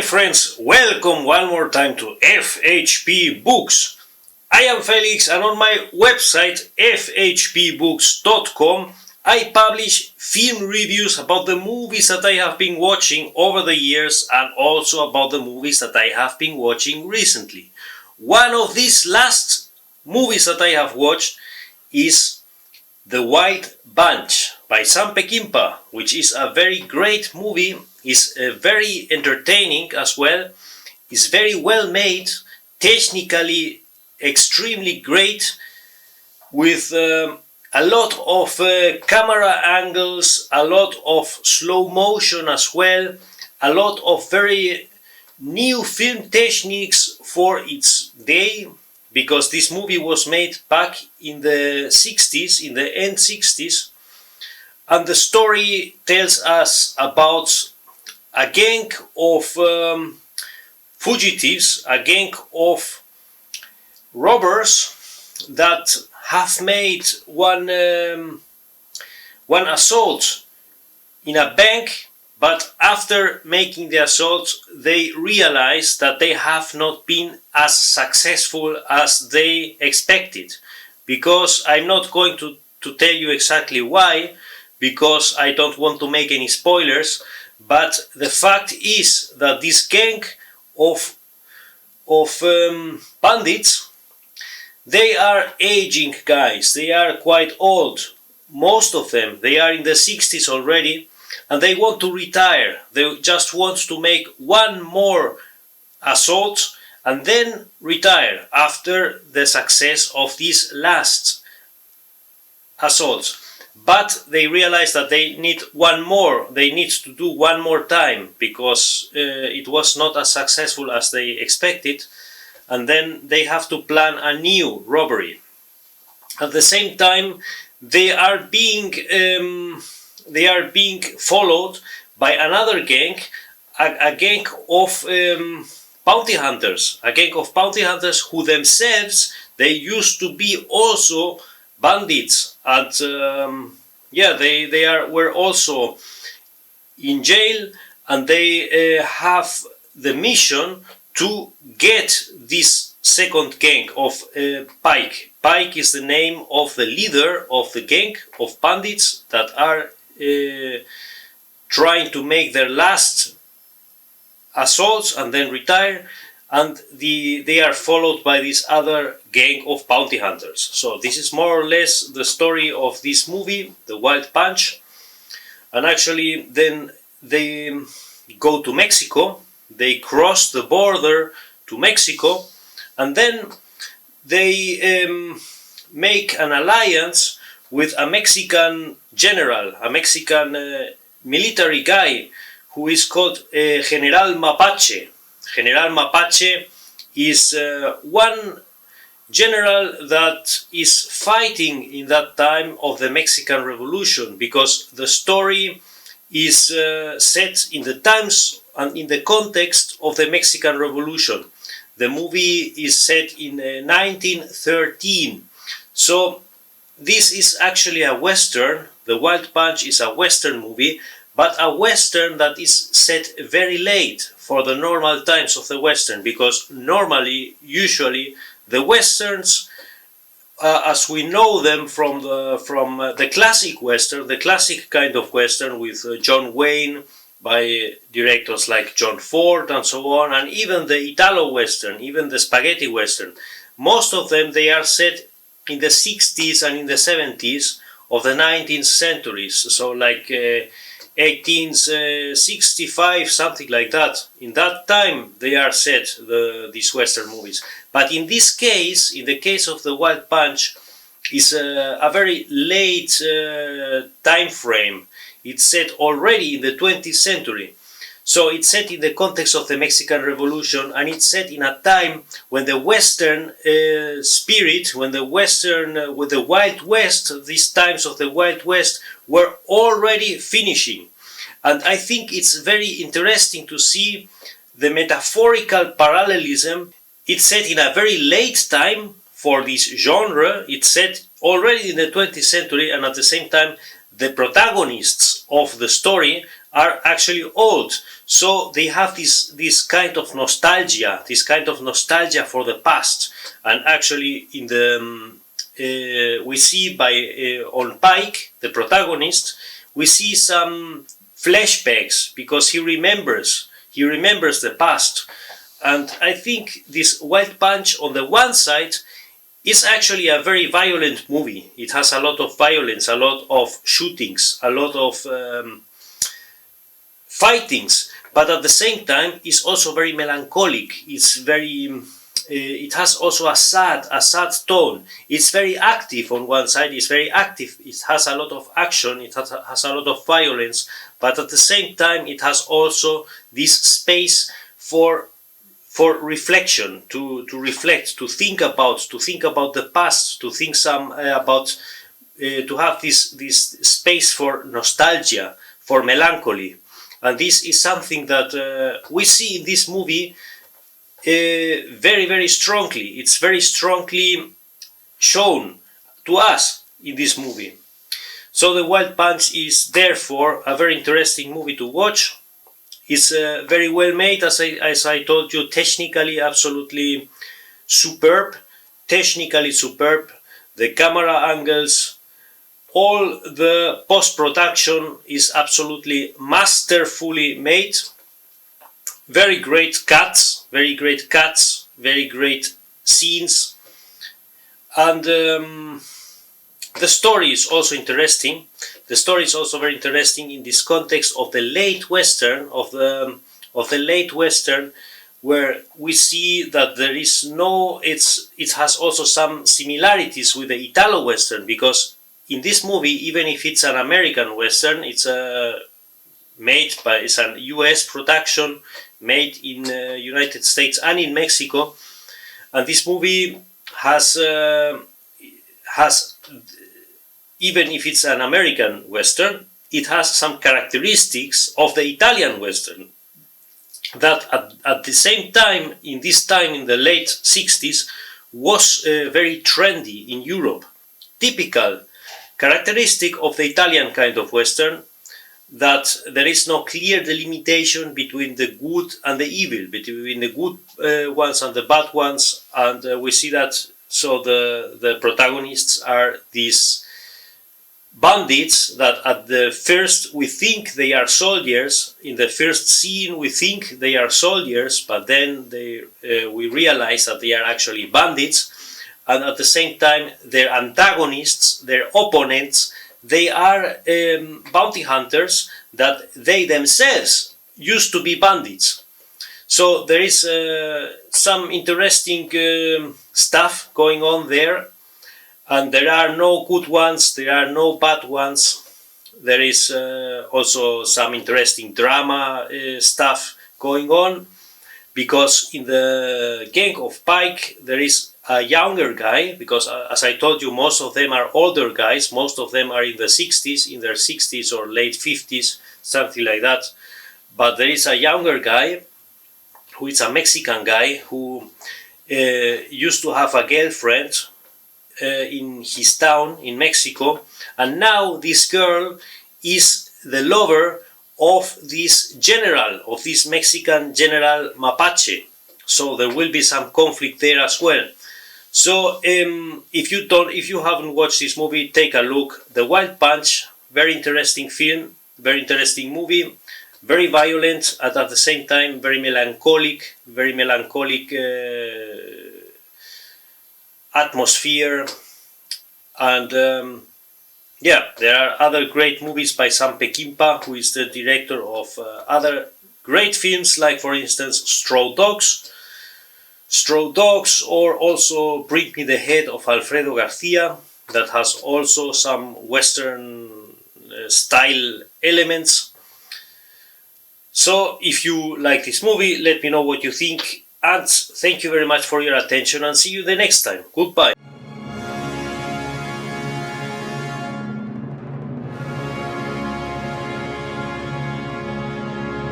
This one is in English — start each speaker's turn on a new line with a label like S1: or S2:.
S1: friends, welcome one more time to FHP Books. I am Felix, and on my website fhpbooks.com I publish film reviews about the movies that I have been watching over the years and also about the movies that I have been watching recently. One of these last movies that I have watched is The White Bunch by Sam Peckinpah, which is a very great movie. Is very entertaining as well, is very well made, technically extremely great, with a lot of camera angles, a lot of slow motion as well, a lot of very new film techniques for its day, because this movie was made back in the 60s, in the end 60s, and the story tells us about a gang of fugitives, a gang of robbers that have made one assault in a bank, but after making the assault they realize that they have not been as successful as they expected. Because I'm not going to tell you exactly why, because I don't want to make any spoilers. But the fact is that this gang of bandits, they are aging guys, they are quite old. Most of them, they are in the 60s already, and they want to retire. They just want to make one more assault and then retire after the success of these last assaults. But they realize that they need one more, they need to do one more time, because it was not as successful as they expected, and then they have to plan a new robbery. At the same time, they are being followed by another gang, a gang of bounty hunters, who themselves, they used to be also bandits, and were also in jail, and they have the mission to get this second gang of Pike. Pike is the name of the leader of the gang of bandits that are trying to make their last assaults and then retire. And they are followed by this other gang of bounty hunters. So this is more or less the story of this movie, The White Bunch. And actually then they go to Mexico, they cross the border to Mexico, and then they make an alliance with a Mexican general, a Mexican military guy who is called General Mapache. General Mapache is one general that is fighting in that time of the Mexican Revolution, because the story is set in the times and in the context of the Mexican Revolution. The movie is set in 1913. So this is actually a Western. The Wild Bunch is a Western movie, but a Western that is set very late for the normal times of the Western, because usually the Westerns, as we know them from the classic Western, the classic kind of Western with John Wayne, by directors like John Ford and so on, and even the Italo Western, even the Spaghetti Western, most of them, they are set in the 60s and in the 70s of the 19th centuries, so like 1865, something like that. In that time they are set, these Western movies. But in this case, in the case of The Wild Bunch, is a very late time frame. It's set already in the 20th century. So it's set in the context of the Mexican Revolution, and it's set in a time when the Western spirit, when the Western, with the Wild West, these times of the Wild West were already finishing. And I think it's very interesting to see the metaphorical parallelism. It's set in a very late time for this genre. It's set already in the 20th century, and at the same time, the protagonists of the story are actually old. So they have this kind of nostalgia, for the past. And actually in the we see on Pike, the protagonist, we see some flashbacks because he remembers the past. And I think this Wild Punch, on the one side, is actually a very violent movie. It has a lot of violence, a lot of shootings, a lot of fightings, but at the same time it's also very melancholic. It has also a sad tone. It's very active on one side. It's very active. It has a lot of action. It has a lot of violence, but at the same time it has also this space for reflection, to reflect, to think about the past, to think to have this space for nostalgia, for melancholy. And this is something that we see in this movie very, very strongly. It's very strongly shown to us in this movie. So The Wild Punch is therefore a very interesting movie to watch. It's very well made, as I told you, technically absolutely superb. The camera angles, all the post-production is absolutely masterfully made. Very great cuts, very great scenes. And the story is also interesting. The story is also very interesting in this context of the late Western, where we see that there is it has also some similarities with the Italo-Western, because in this movie, even if it's an American Western, it's a US production, made in United States and in Mexico, and this movie has even if it's an American Western, it has some characteristics of the Italian Western that at the same time, in the late 60s, was very trendy in Europe. Typical characteristic of the Italian kind of Western, that there is no clear delimitation between the good and the evil, between the good ones and the bad ones, and we see that. So the protagonists are these bandits that at the first we think they are soldiers. In the first scene we think they are soldiers, but then we realize that they are actually bandits. And at the same time, their antagonists, their opponents, they are bounty hunters that they themselves used to be bandits. So there is some interesting stuff going on there, and there are no good ones, there are no bad ones. There is also some interesting drama stuff going on, because in the gang of Pike there is a younger guy, because as I told you, most of them are older guys, most of them are in their 60s or late 50s, something like that. But there is a younger guy who is a Mexican guy who used to have a girlfriend in his town in Mexico, and now this girl is the lover of this Mexican general Mapache. So there will be some conflict there as well. So if you haven't watched this movie, take a look. The Wild Punch, very interesting film, very interesting movie, very violent, and at the same time very melancholic atmosphere. And yeah, there are other great movies by Sam Peckinpah, who is the director of other great films, like for instance Straw Dogs, or also Bring Me the Head of Alfredo Garcia, that has also some Western style elements. So if you like this movie, let me know what you think, and thank you very much for your attention, and see you the next time. Goodbye.